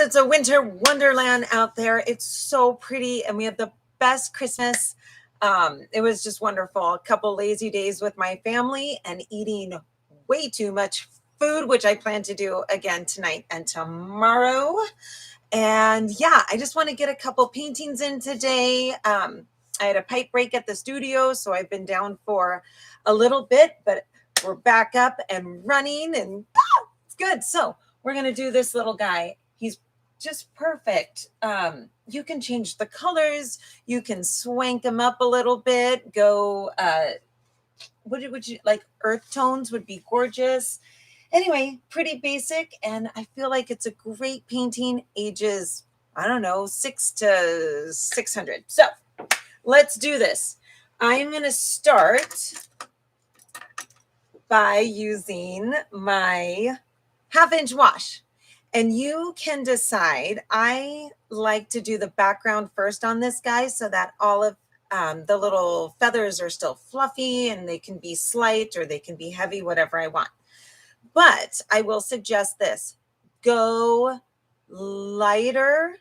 it's a winter wonderland out there. It's so pretty, and we have the best Christmas. It was just wonderful. A couple lazy days with my family and eating way too much food, which I plan to do again tonight and tomorrow. And yeah, I just want to get a couple paintings in today. I had a pipe break at the studio, so I've been down for a little bit, but we're back up and running, and it's good. So we're going to do this little guy. He's just perfect. You can change the colors. You can swank them up a little bit. Go, what would you like? Earth tones would be gorgeous. Anyway, pretty basic. And I feel like it's a great painting, ages, I don't know, 6 to 600. So let's do this. I'm going to start by using my 1/2 inch wash. And you can decide. I like to do the background first on this guy so that all of the little feathers are still fluffy, and they can be slight or they can be heavy, whatever I want. But I will suggest this. Go lighter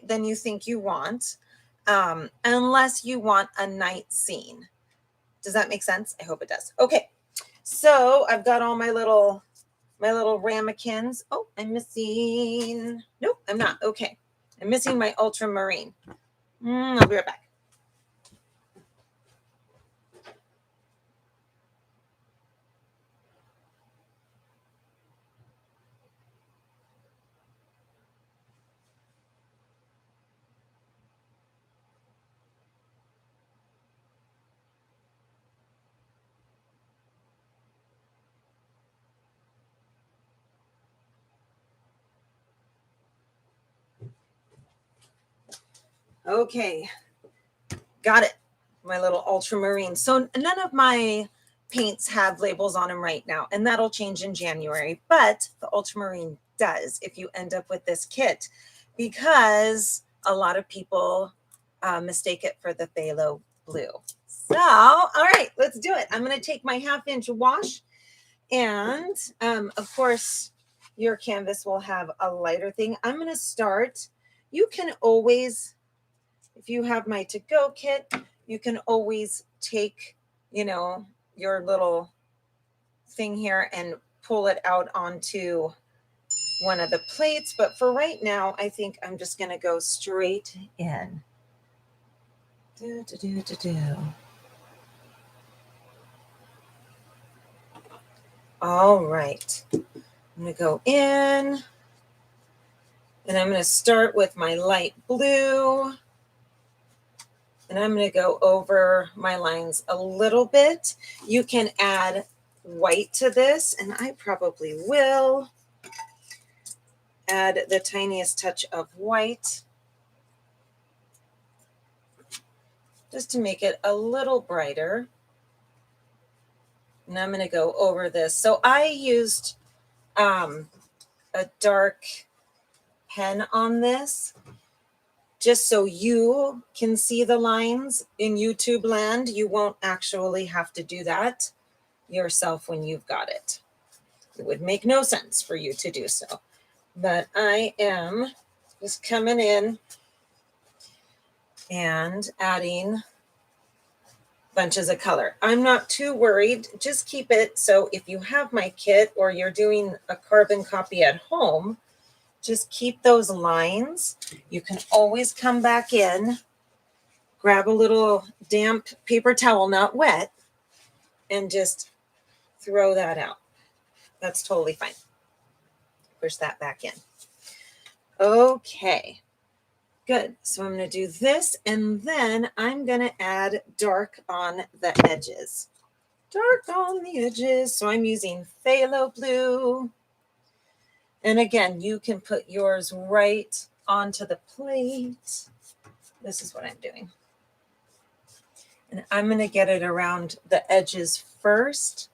than you think you want, unless you want a night scene. Does that make sense? I hope it does. Okay, so I've got all my little ramekins. Oh, I'm missing. Nope, I'm not. Okay, I'm missing my ultramarine. I'll be right back. Okay, got it. My little ultramarine. So none of my paints have labels on them right now, and that'll change in January, but the ultramarine does if you end up with this kit, because a lot of people mistake it for the phthalo blue. So, all right, let's do it. I'm going to take my 1/2 inch wash, and of course, your canvas will have a lighter thing. I'm going to start. You can always, if you have my to-go kit, you can always take, your little thing here and pull it out onto one of the plates. But for right now, I think I'm just going to go straight in. All right. I'm going to go in, and I'm going to start with my light blue. And I'm going to go over my lines a little bit. You can add white to this, and I probably will add the tiniest touch of white just to make it a little brighter. And I'm going to go over this. So I used a dark pen on this, just so you can see the lines in YouTube land. You won't actually have to do that yourself when you've got it. It would make no sense for you to do so. But I am just coming in and adding bunches of color. I'm not too worried. Just keep it. So if you have my kit or you're doing a carbon copy at home, just keep those lines. You can always come back in, grab a little damp paper towel, not wet, and just throw that out. That's totally fine. Push that back in. Okay, good. So I'm going to do this, and then I'm going to add dark on the edges. Dark on the edges. So I'm using Phthalo Blue. And again, you can put yours right onto the plate. This is what I'm doing. And I'm going to get it around the edges first.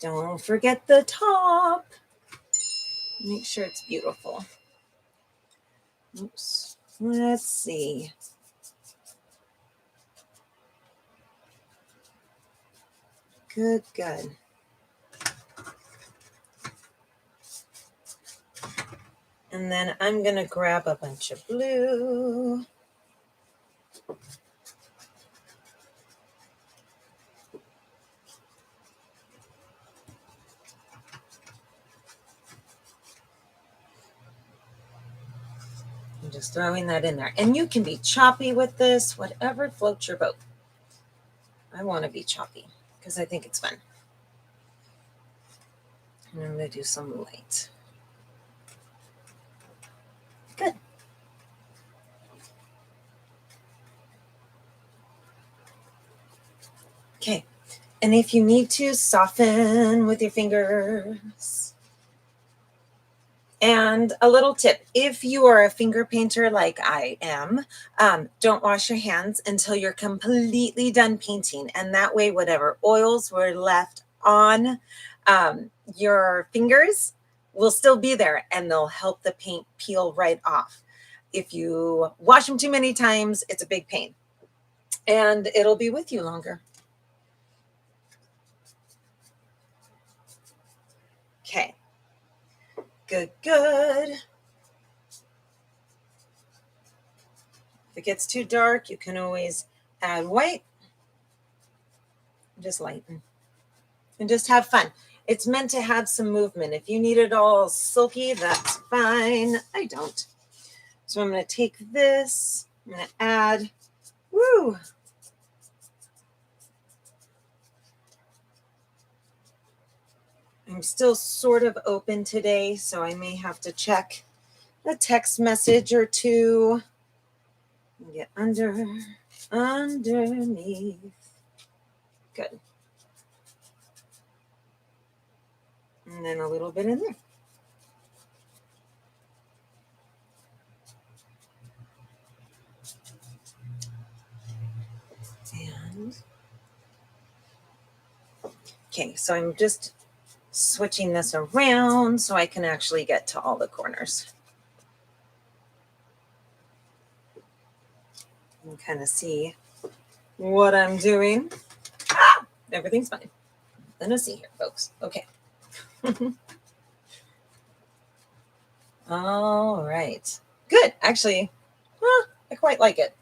Don't forget the top. Make sure it's beautiful. Oops. Let's see. Good. And then I'm going to grab a bunch of blue. I'm just throwing that in there. And you can be choppy with this, whatever floats your boat. I want to be choppy because I think it's fun. And I'm going to do some light. Good. Okay. And if you need to, soften with your fingers. And a little tip, if you are a finger painter like I am, don't wash your hands until you're completely done painting. And that way, whatever oils were left on your fingers will still be there and they'll help the paint peel right off. If you wash them too many times, it's a big pain and it'll be with you longer. Okay. Good, good. If it gets too dark, you can always add white. Just lighten. And just have fun. It's meant to have some movement. If you need it all silky, that's fine. I don't. So I'm going to take this. I'm going to add, woo. I'm still sort of open today, so I may have to check a text message or two. Get underneath. Good. And then a little bit in there. And okay, so I'm just switching this around so I can actually get to all the corners. And kind of see what I'm doing. Ah, everything's fine. Nothing to see here, folks. Okay. All right. Good. Actually, I quite like it.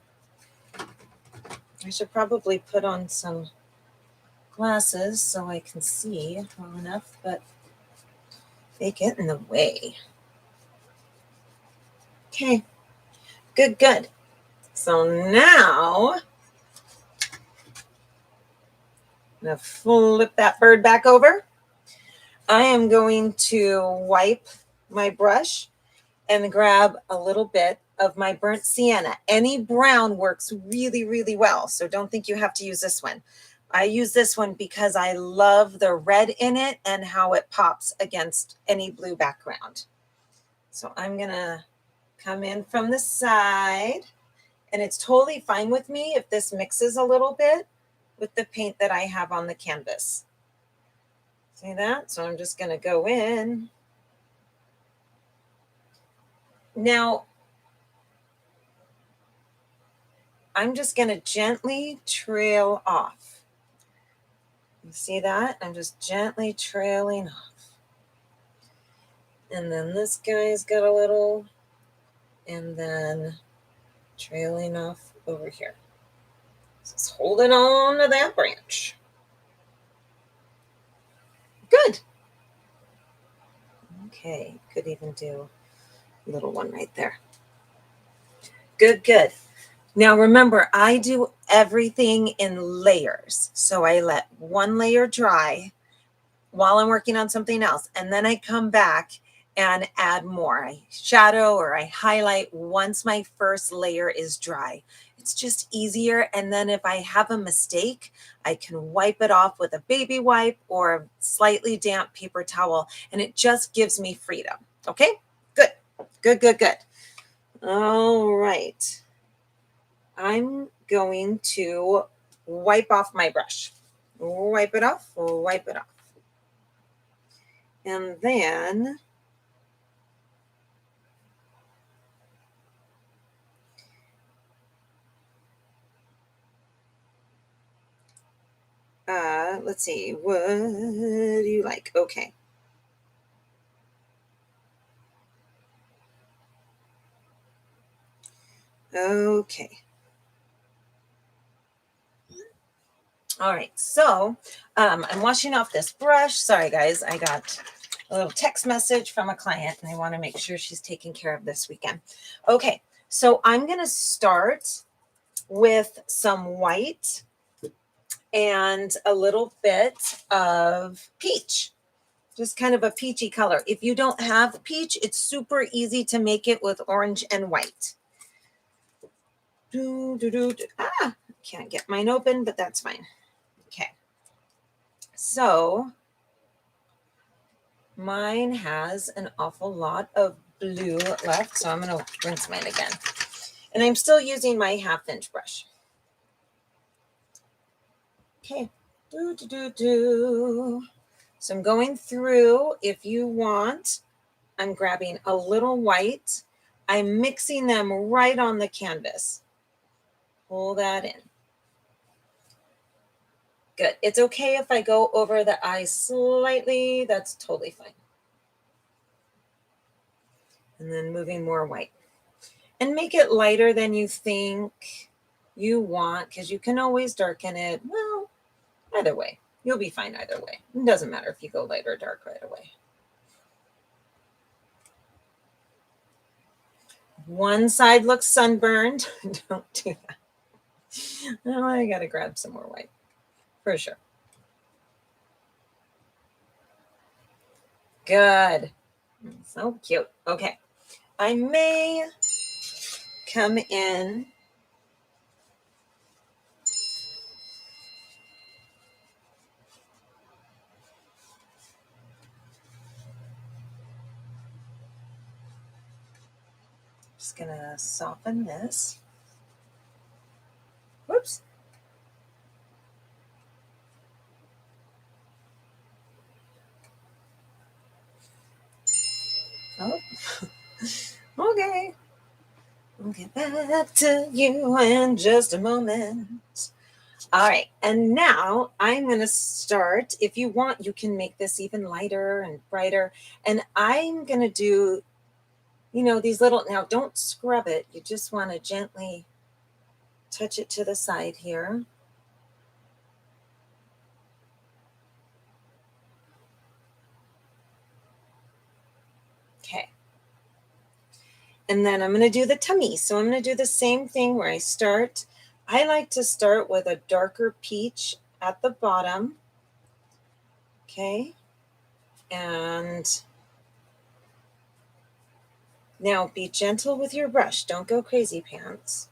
I should probably put on some glasses so I can see well enough, but they get in the way. Okay. Good, good. So now I'm going to flip that bird back over. I am going to wipe my brush and grab a little bit of my burnt sienna. Any brown works really, really well. So don't think you have to use this one. I use this one because I love the red in it and how it pops against any blue background. So I'm going to come in from the side, and it's totally fine with me if this mixes a little bit with the paint that I have on the canvas. See that? So I'm just going to go in. Now, I'm just going to gently trail off. You see that? I'm just gently trailing off. And then this guy's got a little, and then trailing off over here. Just holding on to that branch. Good. Okay, could even do a little one right there. Good, good. Now remember, I do everything in layers. So I let one layer dry while I'm working on something else. And then I come back and add more. I shadow or I highlight once my first layer is dry. It's just easier. And then if I have a mistake, I can wipe it off with a baby wipe or a slightly damp paper towel. And it just gives me freedom. Okay, good, good, good, good. All right. I'm going to wipe off my brush. Wipe it off, wipe it off. And then let's see, what do you like? Okay. Okay. All right, so I'm washing off this brush. Sorry, guys, I got a little text message from a client and I want to make sure she's taken care of this weekend. Okay, so I'm going to start with some white and a little bit of peach, just kind of a peachy color. If you don't have peach, it's super easy to make it with orange and white. Ah, can't get mine open, but that's fine. Okay. So mine has an awful lot of blue left, so I'm going to rinse mine again. And I'm still using my 1/2 inch brush. Okay. So I'm going through. If you want, I'm grabbing a little white. I'm mixing them right on the canvas. Pull that in. Good. It's okay if I go over the eye slightly. That's totally fine. And then moving more white. And make it lighter than you think you want, because you can always darken it. Well, either way. You'll be fine either way. It doesn't matter if you go light or dark right away. One side looks sunburned. Don't do that. Oh, I got to grab some more white for sure. Good. So cute. Okay. I may come in just gonna soften this. Whoops. Oh. Okay. We'll get back to you in just a moment. All right, and now I'm going to start. If you want, you can make this even lighter and brighter. And I'm going to do, these little, now don't scrub it. You just want to gently touch it to the side here. Okay. And then I'm going to do the tummy. So I'm going to do the same thing where I like to start with a darker peach at the bottom. Okay. And now be gentle with your brush. Don't go crazy pants.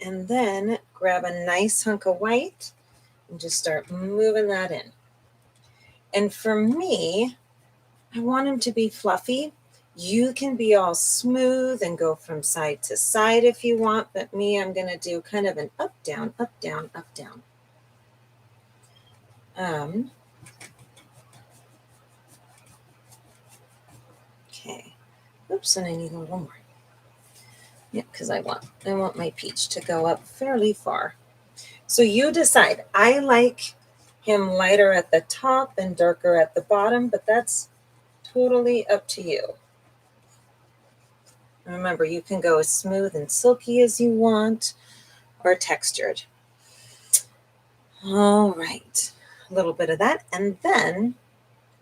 And then grab a nice hunk of white and just start moving that in. And for me, I want them to be fluffy. You can be all smooth and go from side to side if you want, but me, I'm going to do kind of an up, down, up, down, up, down. Okay. Oops, and I need a little more. Yeah, because I want my peach to go up fairly far. So you decide. I like him lighter at the top and darker at the bottom, but that's totally up to you. Remember, you can go as smooth and silky as you want or textured. All right, a little bit of that. And then,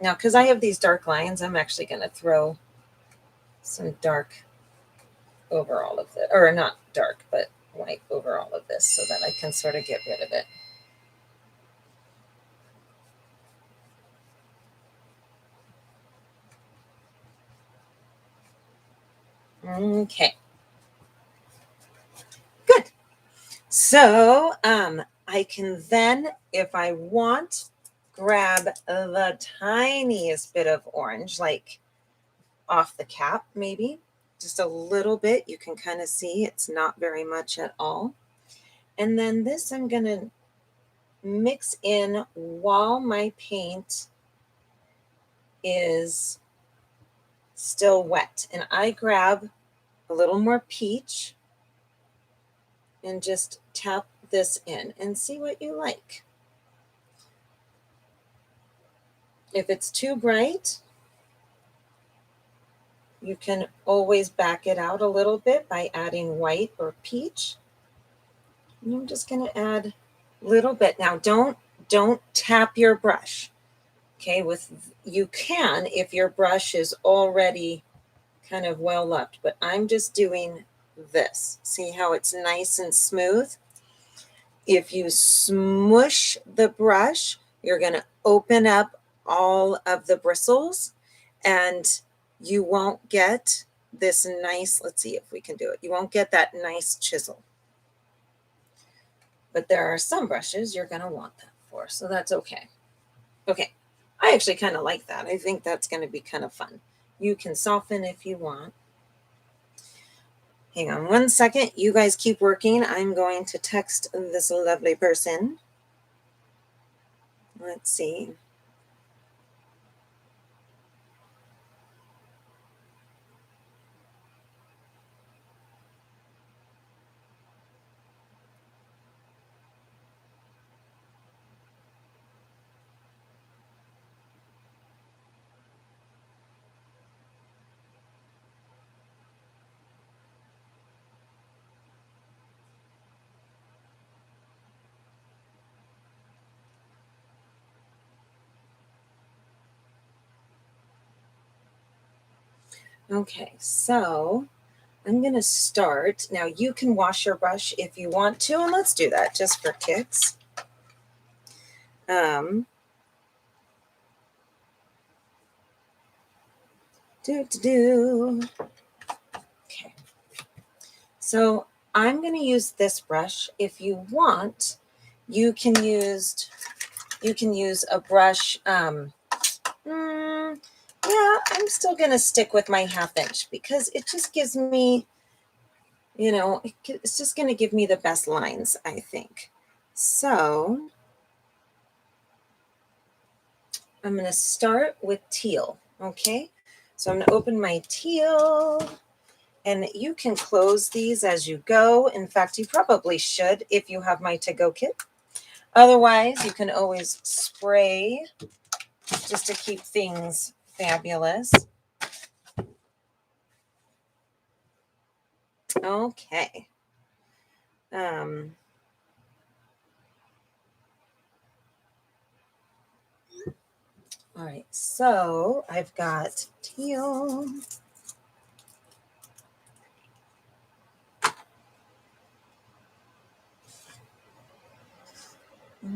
now because I have these dark lines, I'm actually going to throw some dark over all of it, or not dark, but white over all of this so that I can sort of get rid of it. Okay. Good. So I can then, if I want, grab the tiniest bit of orange, like off the cap, maybe just a little bit. You can kind of see it's not very much at all. And then this I'm going to mix in while my paint is still wet. And I grab a little more peach and just tap this in and see what you like. If it's too bright, you can always back it out a little bit by adding white or peach. And I'm just going to add a little bit. Now don't tap your brush. Okay, you can if your brush is already kind of well loved, but I'm just doing this. See how it's nice and smooth? If you smush the brush, you're going to open up all of the bristles and you won't get this nice, let's see if we can do it. You won't get that nice chisel. But there are some brushes you're going to want that for, so that's okay. Okay, I actually kind of like that. I think that's going to be kind of fun. You can soften if you want. Hang on 1 second. You guys keep working. I'm going to text this lovely person. Let's see. Okay, so I'm going to start. Now you can wash your brush if you want to, and let's do that just for kicks. Okay. So I'm going to use this brush. If you want, you can use a brush. Yeah, I'm still going to stick with my 1/2 inch because it just gives me, it's just going to give me the best lines, I think. So I'm going to start with teal. Okay. So I'm going to open my teal, and you can close these as you go. In fact, you probably should if you have my to-go kit. Otherwise, you can always spray just to keep things fabulous. Okay. All right, so I've got teal.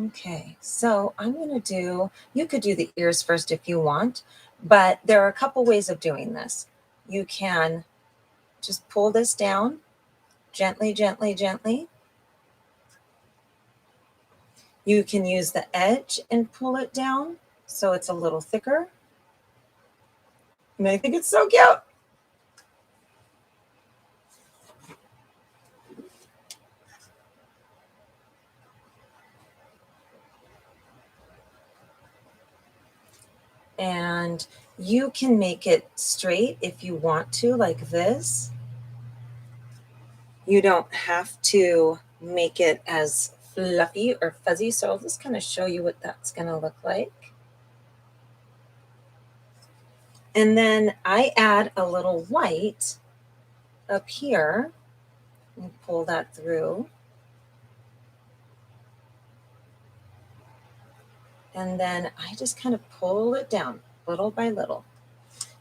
Okay, so I'm going to you could do the ears first if you want, but there are a couple ways of doing this. You can just pull this down gently, gently, gently. You can use the edge and pull it down so it's a little thicker. And I think it's so cute. And you can make it straight if you want to, like this. You don't have to make it as fluffy or fuzzy. So I'll just kind of show you what that's going to look like. And then I add a little white up here and pull that through. And then I just kind of pull it down little by little.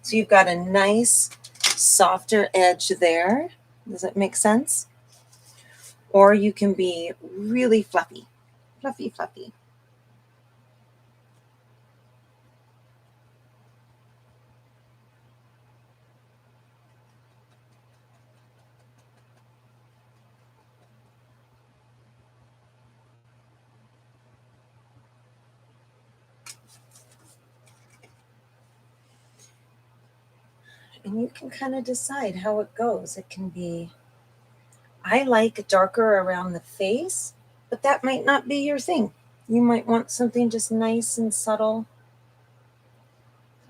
So you've got a nice softer edge there. Does that make sense? Or you can be really fluffy, fluffy, fluffy. And you can kind of decide how it goes. It can be, I like darker around the face, but that might not be your thing. You might want something just nice and subtle.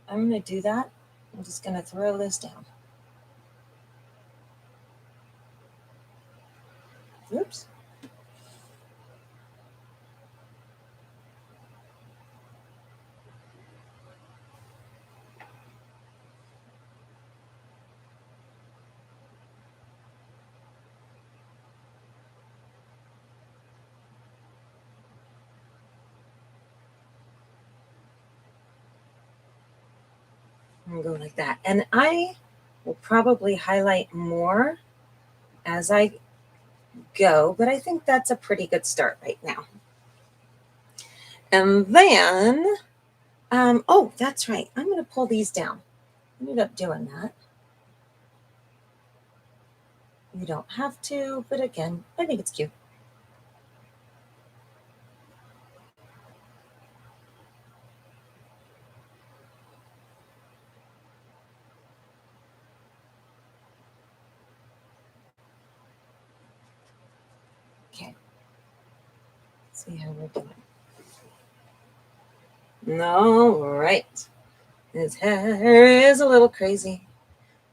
I'm going to do that. I'm just going to throw this down. Oops. and go like that. And I will probably highlight more as I go, but I think that's a pretty good start right now. And then, oh, that's right. I'm going to pull these down. I ended up doing that. You don't have to, but again, I think it's cute. Okay. Let's see how we're doing. All right. His hair is a little crazy.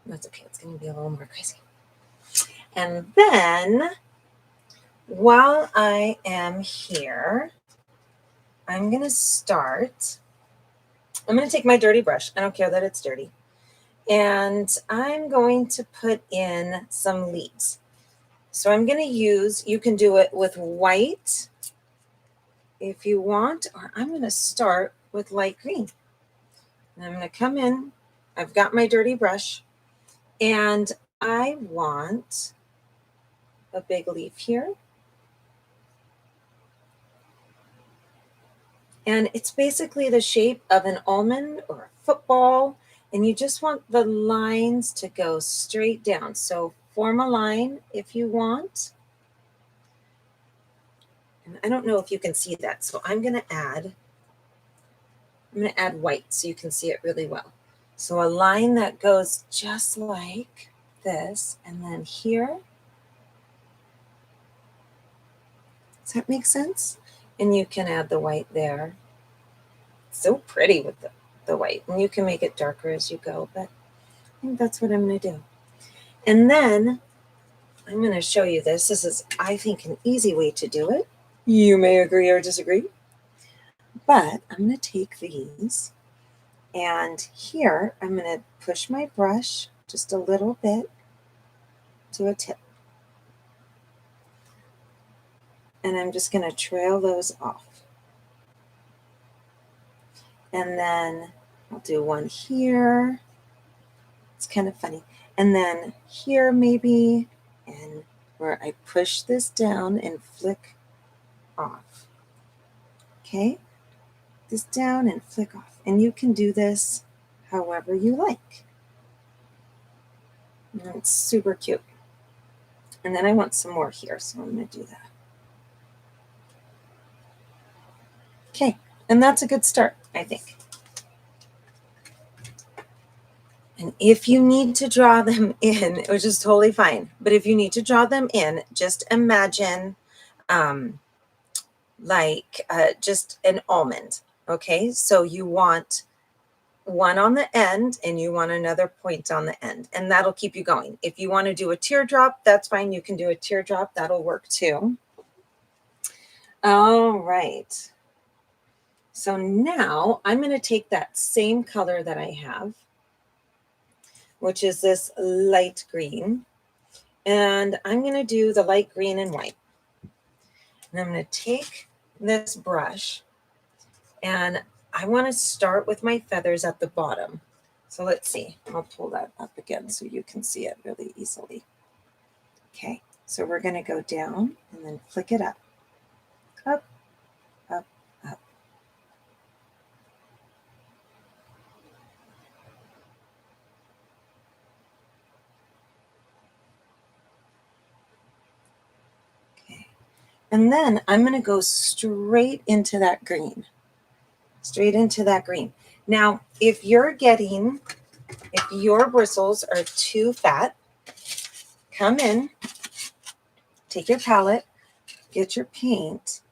That's okay. It's going to be a little more crazy. And then while I am here, I'm going to start. I'm going to take my dirty brush. I don't care that it's dirty. And I'm going to put in some leaves. So I'm going to use, you can do it with white if you want, or I'm going to start with light green. And I'm going to come in. I've got my dirty brush. And I want a big leaf here. And it's basically the shape of an almond or a football. And you just want the lines to go straight down. So form a line if you want. And I don't know if you can see that. So I'm going to add white so you can see it really well. So a line that goes just like this. And then here. Does that make sense? And you can add the white there. It's so pretty with the white. And you can make it darker as you go, but I think that's what I'm going to do. And then I'm going to show you this. This is, I think, an easy way to do it. You may agree or disagree. But I'm going to take these. And here, I'm going to push my brush just a little bit to a tip. And I'm just going to trail those off. And then I'll do one here. It's kind of funny. And then here maybe, and where I push this down and flick off. Okay? This down and flick off. And you can do this however you like. And it's super cute. And then I want some more here, so I'm going to do that. Okay, and that's a good start, I think. And if you need to draw them in, which is totally fine, but if you need to draw them in, just imagine just an almond, okay? So you want one on the end and you want another point on the end, and that'll keep you going. If you want to do a teardrop, that's fine. You can do a teardrop. That'll work too. All right. So now I'm going to take that same color that I have, which is this light green, and I'm going to do the light green and white. And I'm going to take this brush, and I want to start with my feathers at the bottom. So let's see. I'll pull that up again so you can see it really easily. Okay, so we're going to go down and then flick it up, up, up, up. Okay, and then I'm going to go straight into that green. Straight into that green. Now, if your bristles are too fat, come in, take your palette, get your paint,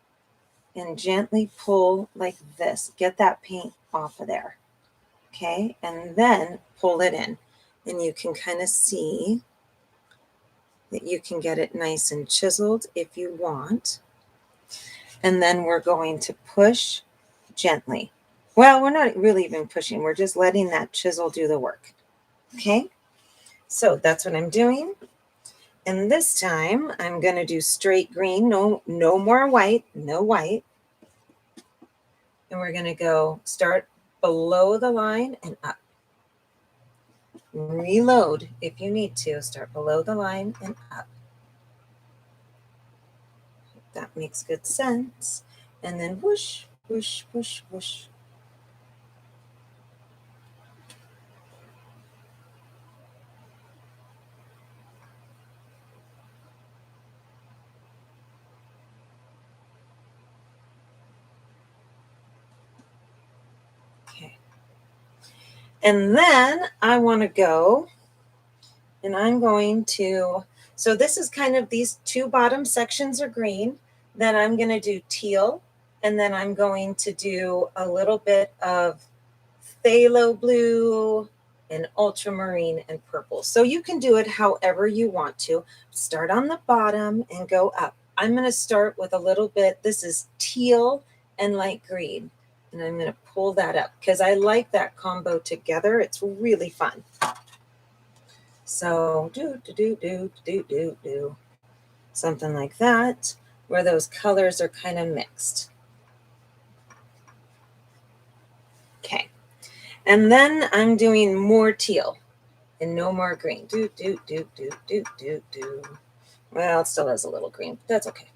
and gently pull like this. Get that paint off of there, okay? And then pull it in. And you can kind of see that you can get it nice and chiseled if you want. And then we're going to push gently. Well, we're not really even pushing. We're just letting that chisel do the work. Okay, so that's what I'm doing. And this time I'm going to do straight green. No more white. No white. And we're going to go start below the line and up. reload if you need to. Start below the line and up. That makes good sense. And then whoosh, whoosh, whoosh, whoosh. Okay. And then I want to go, and I'm going to, so this is kind of, these two bottom sections are green. Then I'm going to do teal, and then I'm going to do a little bit of phthalo blue and ultramarine and purple. So you can do it however you want to. Start on the bottom and go up. I'm going to start with a little bit, this is teal and light green. And I'm going to pull that up because I like that combo together. It's really fun. So do, something like that, where those colors are kind of mixed. Okay. And then I'm doing more teal and no more green. Do. Well, it still has a little green, but that's okay.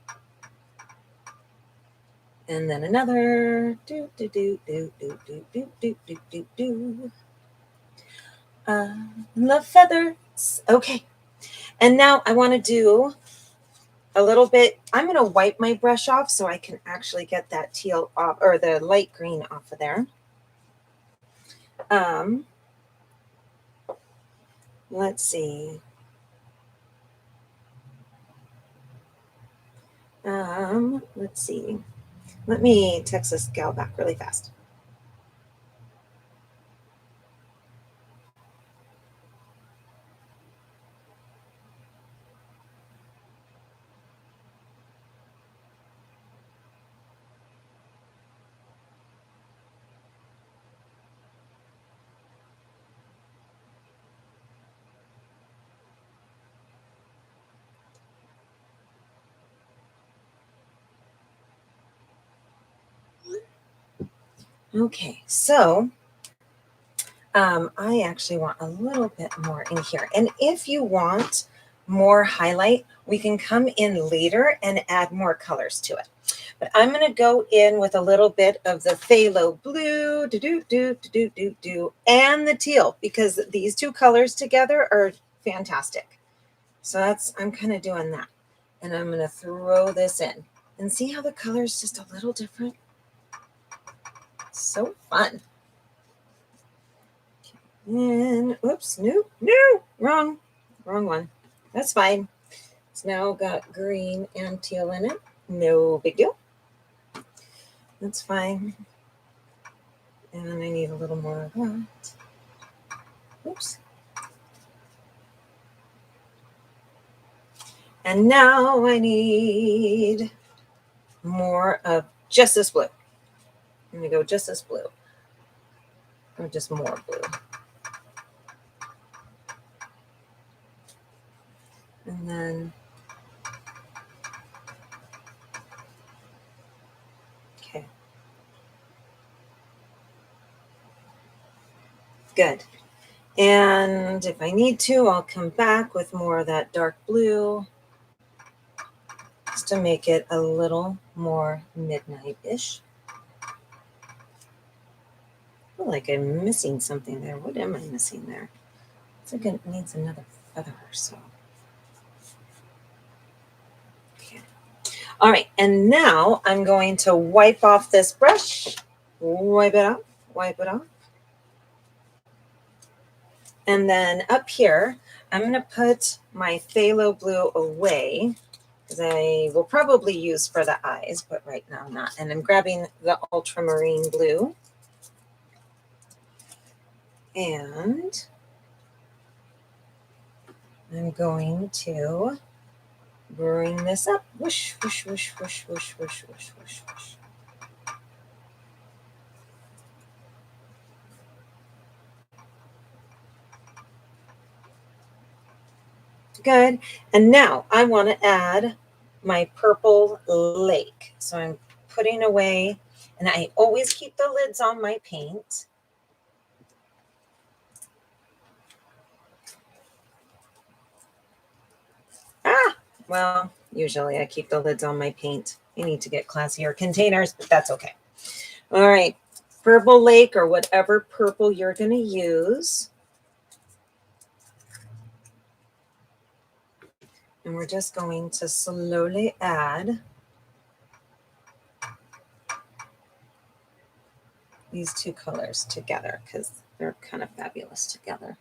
And then another do. Love feathers. Okay. And now I want to do a little bit. I'm going to wipe my brush off so I can actually get that teal off, or the light green off of there. Let's see. Let's see. Let me text this gal back really fast. Okay, so I actually want a little bit more in here. And if you want more highlight, we can come in later and add more colors to it. But I'm going to go in with a little bit of the phthalo blue, and the teal, because these two colors together are fantastic. So I'm kind of doing that. And I'm going to throw this in. And see how the color is just a little different? So fun. And oops, no, wrong one. That's fine. It's now got green and teal in it. No big deal. That's fine. And I need a little more of that. Oops. And now I need more of just this blue. I'm going to go just this blue. Or just more blue. And then, okay. Good. And if I need to, I'll come back with more of that dark blue just to make it a little more midnight-ish. I feel like I'm missing something there. What am I missing there? It's like it needs another feather or so. Okay. All right, and now I'm going to wipe off this brush. Wipe it off. And then up here, I'm going to put my phthalo blue away, because I will probably use for the eyes, but right now not. And I'm grabbing the ultramarine blue. And I'm going to bring this up. Whoosh, whoosh, whoosh, whoosh, whoosh, whoosh, whoosh, whoosh, whoosh. Good. And now I want to add my purple lake. So I'm putting away, and I always keep the lids on my paint. Well, usually I keep the lids on my paint. You need to get classier containers, but that's okay. All right, Purple Lake or whatever purple you're going to use. And we're just going to slowly add these two colors together because they're kind of fabulous together.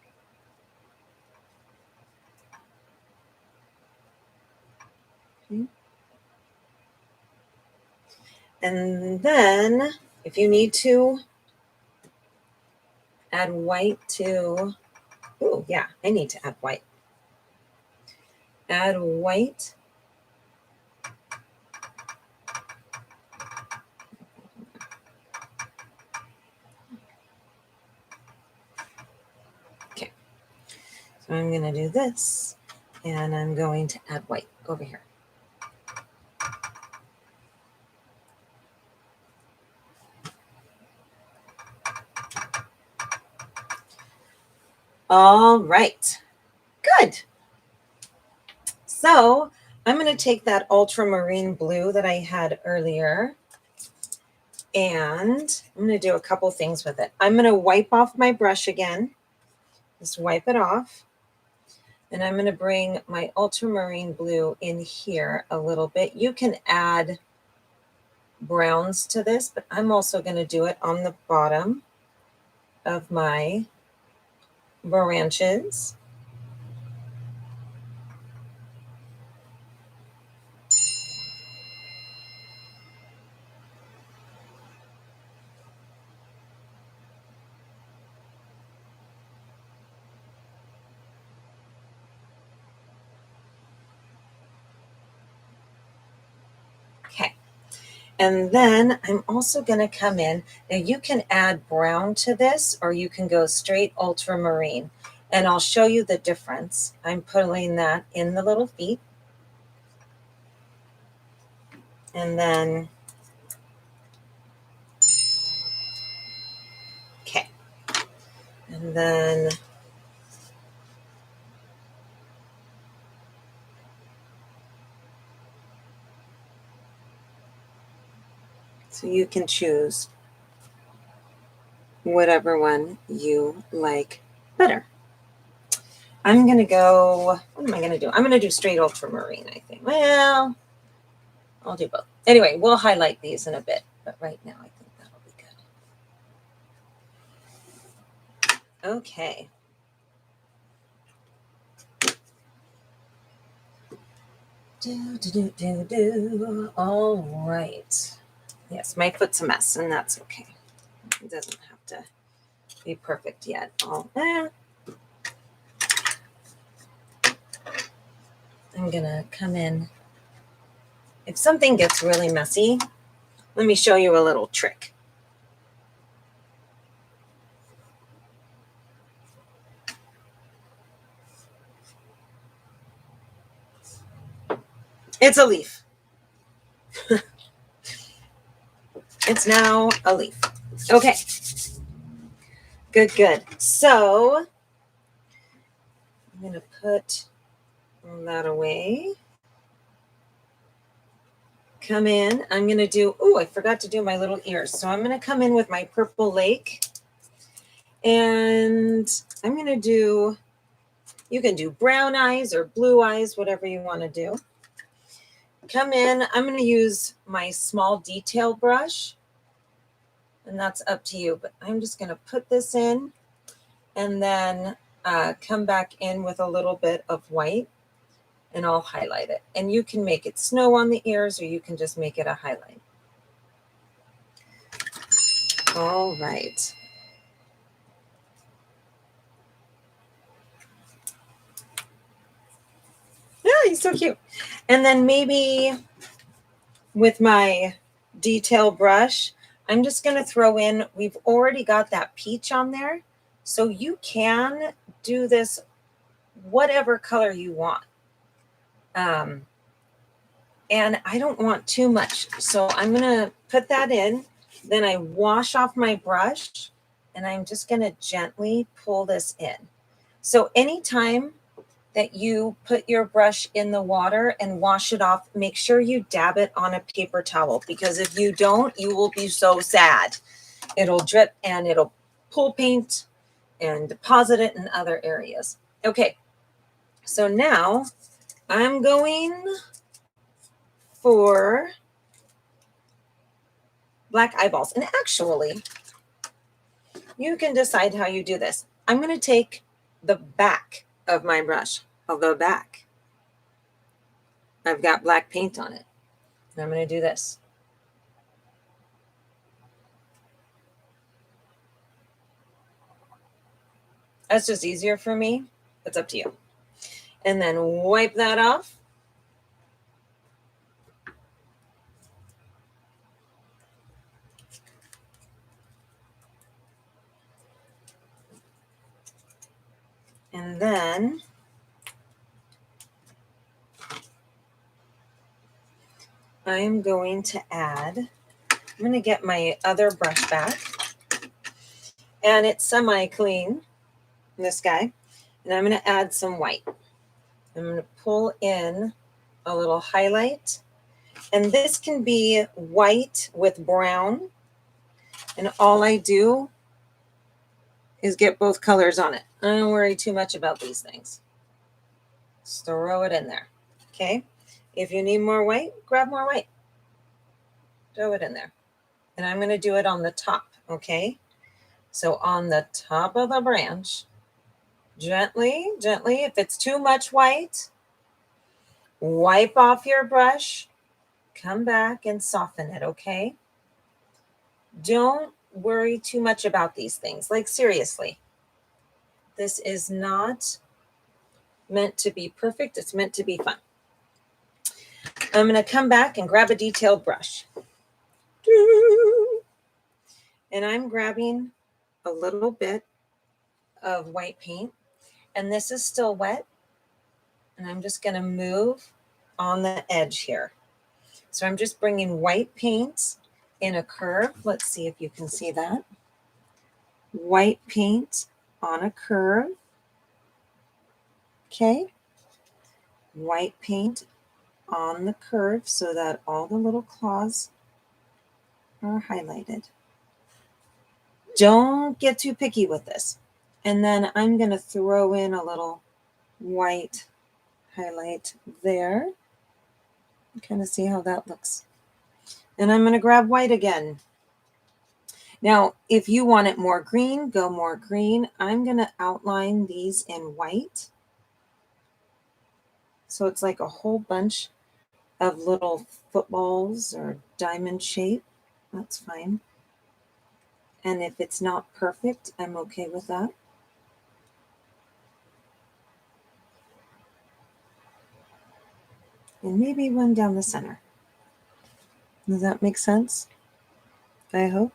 Okay. And then if you need to add white to, oh yeah, I need to add white. Add white. Okay, so I'm going to do this and I'm going to add white over here. All right, good. So I'm going to take that ultramarine blue that I had earlier and I'm going to do a couple things with it. I'm going to wipe off my brush again. Just wipe it off. And I'm going to bring my ultramarine blue in here a little bit. You can add browns to this, but I'm also going to do it on the bottom of my branches. Okay. And then I'm also going to come in. Now you can add brown to this or you can go straight ultramarine. And I'll show you the difference. I'm putting that in the little feet. And then, okay. And then so you can choose whatever one you like better. I'm going to go, what am I going to do? I'm going to do straight ultramarine, I think. Well, I'll do both. Anyway, we'll highlight these in a bit, but right now I think that'll be good. Okay. All right. Yes, my foot's a mess, and that's okay. It doesn't have to be perfect yet. I'm going to come in. If something gets really messy, let me show you a little trick. It's a leaf. It's now a leaf. Okay. Good, good. So I'm going to put that away. Come in. I'm going to do, oh, I forgot to do my little ears. So I'm going to come in with my Purple Lake. And I'm going to do, you can do brown eyes or blue eyes, whatever you want to do. Come in. I'm going to use my small detail brush. And that's up to you. But I'm just going to put this in and then come back in with a little bit of white. And I'll highlight it. And you can make it snow on the ears or you can just make it a highlight. All right. Yeah, he's so cute. And then maybe with my detail brush, I'm just going to throw in, we've already got that peach on there. So you can do this whatever color you want. And I don't want too much. So I'm going to put that in. Then I wash off my brush and I'm just going to gently pull this in. So anytime that you put your brush in the water and wash it off. Make sure you dab it on a paper towel, because if you don't, you will be so sad. It'll drip and it'll pull paint and deposit it in other areas. Okay, so now I'm going for black eyeballs. And actually, you can decide how you do this. I'm going to take the back of my brush. I'll go back. I've got black paint on it. And I'm going to do this. That's just easier for me. It's up to you. And then wipe that off. And then I'm going to add, I'm going to get my other brush back. And it's semi-clean, this guy. And I'm going to add some white. I'm going to pull in a little highlight. And this can be white with brown. And all I do is get both colors on it. I don't worry too much about these things. Just throw it in there. Okay. If you need more white, grab more white. Throw it in there. And I'm going to do it on the top. Okay. So on the top of the branch, gently, gently. If it's too much white, wipe off your brush, come back and soften it. Okay. Don't worry too much about these things. Like, seriously, this is not meant to be perfect. It's meant to be fun. I'm going to come back and grab a detailed brush. And I'm grabbing a little bit of white paint. And this is still wet. And I'm just going to move on the edge here. So I'm just bringing white paint in a curve. Let's see if you can see that. White paint on a curve. Okay. White paint on the curve so that all the little claws are highlighted. Don't get too picky with this. And then I'm going to throw in a little white highlight there. Kind of see how that looks. And I'm going to grab white again. Now, if you want it more green, go more green. I'm going to outline these in white. So it's like a whole bunch of little footballs or diamond shape. That's fine. And if it's not perfect, I'm okay with that. And maybe one down the center. Does that make sense? I hope.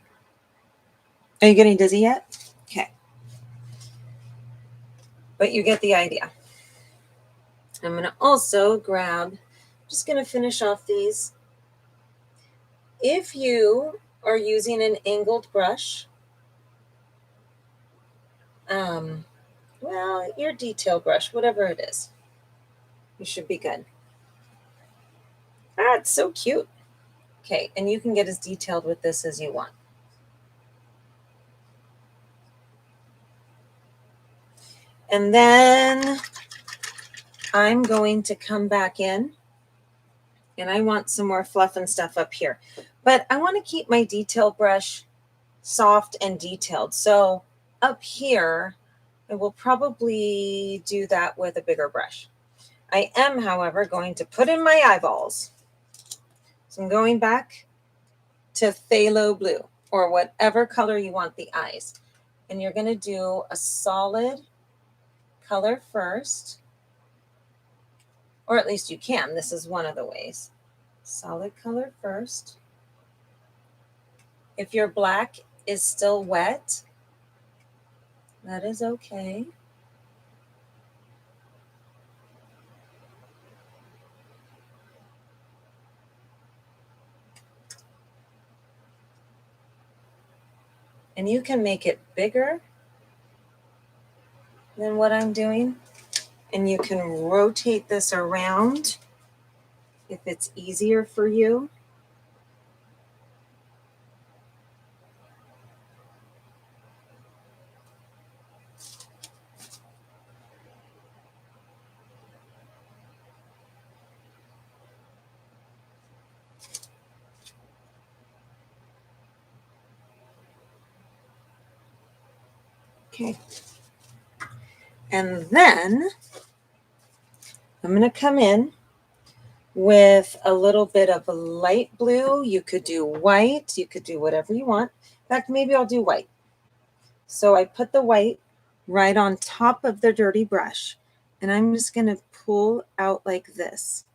Are you getting dizzy yet? Okay. But you get the idea. I'm going to also grab, just going to finish off these. If you are using an angled brush, well, your detail brush, whatever it is, you should be good. Ah, it's so cute. Okay, and you can get as detailed with this as you want. And then I'm going to come back in, and I want some more fluff and stuff up here. But I want to keep my detail brush soft and detailed. So up here, I will probably do that with a bigger brush. I am, however, going to put in my eyeballs. So I'm going back to Phthalo Blue, or whatever color you want the eyes. And you're going to do a solid color first, or at least you can. This is one of the ways. Solid color first. If your black is still wet, that is okay. And you can make it bigger than what I'm doing. And you can rotate this around if it's easier for you. Okay. And then I'm going to come in with a little bit of a light blue. You could do white. You could do whatever you want. In fact, maybe I'll do white. So I put the white right on top of the dirty brush, and I'm just going to pull out like this.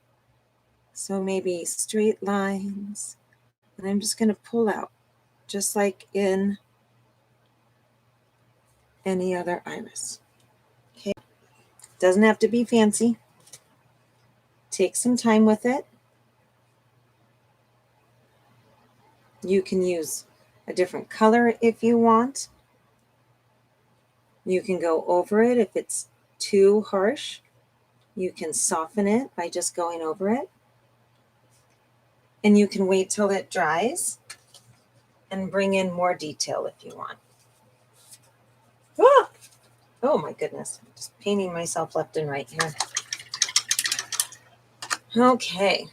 So maybe straight lines, and I'm just going to pull out just like in any other iris. Okay, doesn't have to be fancy. Take some time with it. You can use a different color if you want. You can go over it if it's too harsh. You can soften it by just going over it. And you can wait till it dries and bring in more detail if you want. Ah! Oh my goodness, I'm just painting myself left and right here. Okay,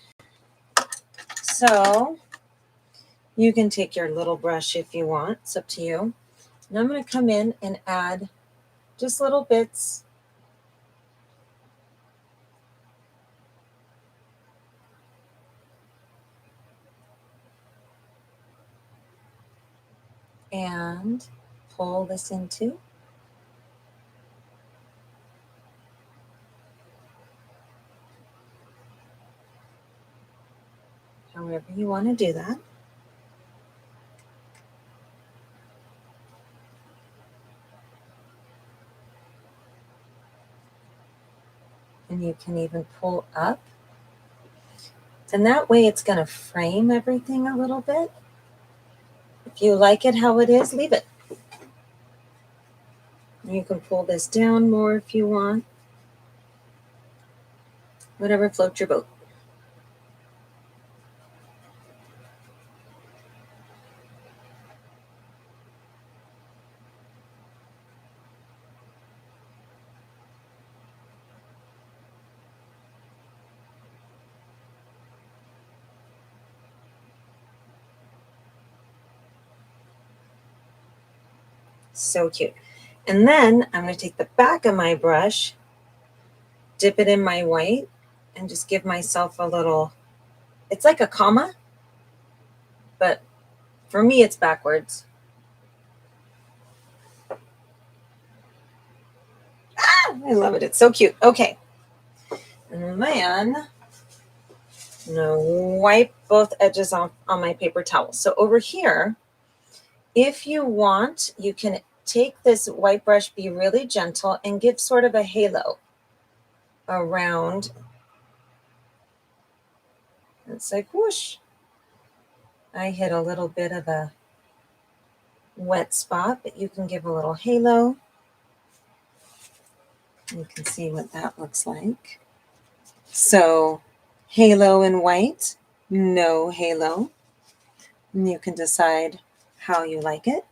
so you can take your little brush if you want, it's up to you. And I'm going to come in and add just little bits. And pull this into. However you want to do that. And you can even pull up. And that way it's going to frame everything a little bit. If you like it how it is, leave it. You can pull this down more if you want. Whatever floats your boat. So cute. And then I'm going to take the back of my brush, dip it in my white, and just give myself a little, it's like a comma, but for me it's backwards. Ah, I love it. It's so cute. Okay. And then I'm going to wipe both edges off on my paper towel. So over here, if you want, you can take this white brush, be really gentle, and give sort of a halo around. It's like whoosh. I hit a little bit of a wet spot, but you can give a little halo. You can see what that looks like. So halo in white, no halo. And you can decide how you like it.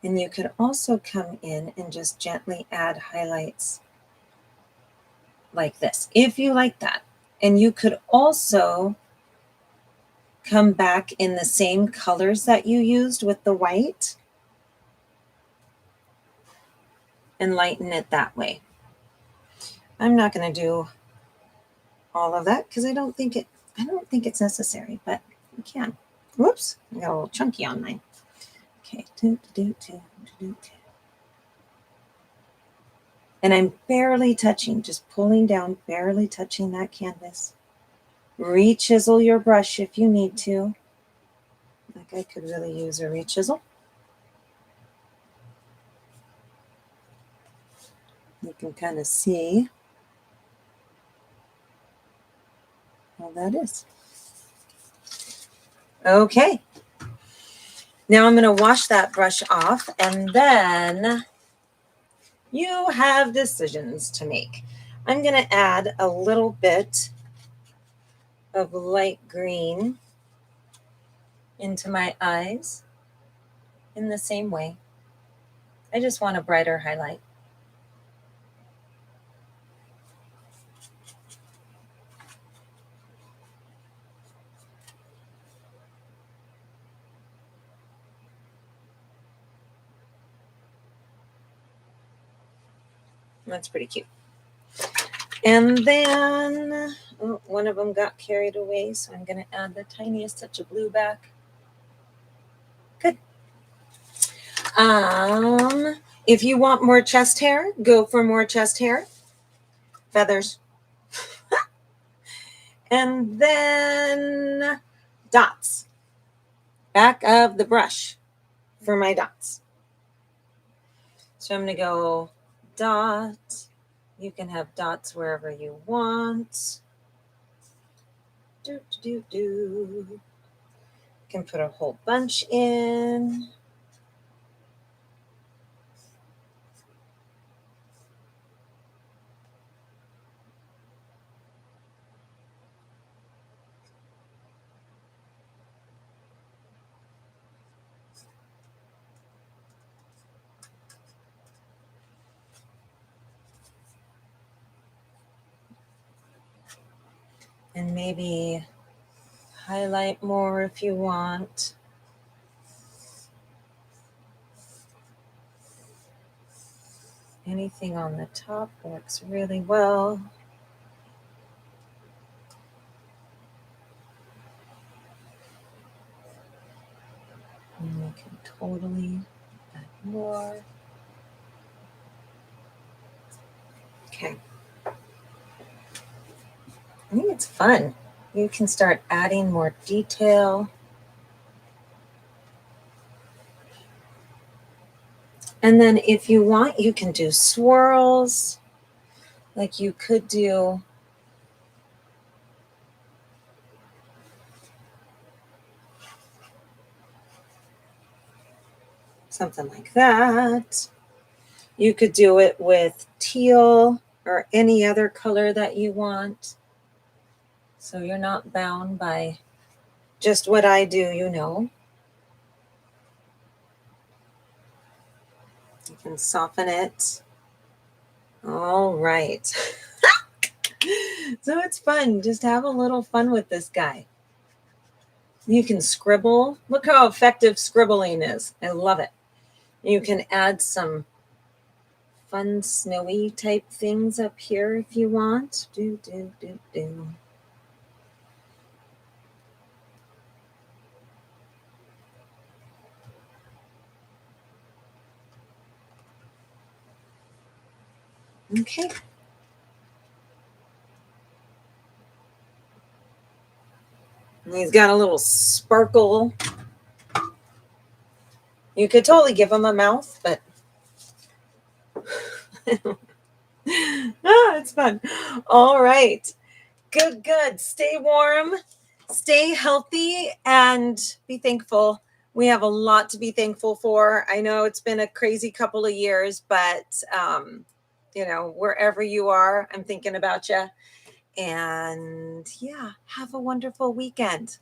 And you could also come in and just gently add highlights like this, if you like that. And you could also come back in the same colors that you used with the white and lighten it that way. I'm not going to do all of that because I don't think it's necessary, but you can. Whoops, I got a little chunky on mine. Okay, and I'm barely touching, just pulling down, barely touching that canvas. Re-chisel your brush if you need to. Like I could really use a re-chisel. You can kind of see all that is. Okay. Now I'm going to wash that brush off, and then you have decisions to make. I'm going to add a little bit of light green into my eyes in the same way. I just want a brighter highlight. That's pretty cute. And then one of them got carried away, so I'm going to add the tiniest touch of blue back. Good. If you want more chest hair, go for more chest hair. Feathers. And then dots. Back of the brush for my dots. So I'm going to go dot. You can have dots wherever you want. You can put a whole bunch in. And maybe highlight more if you want. Anything on the top works really well. And we can totally add more. Okay. I think it's fun. You can start adding more detail. And then if you want, you can do swirls. Like you could do something like that. You could do it with teal or any other color that you want. So you're not bound by just what I do, you know. You can soften it. All right. So it's fun. Just have a little fun with this guy. You can scribble. Look how effective scribbling is. I love it. You can add some fun snowy type things up here if you want. Okay. And he's got a little sparkle. You could totally give him a mouth, but it's fun. All right. Good. Stay warm, stay healthy, and be thankful. We have a lot to be thankful for. I know it's been a crazy couple of years, but wherever you are, I'm thinking about you. And yeah, have a wonderful weekend.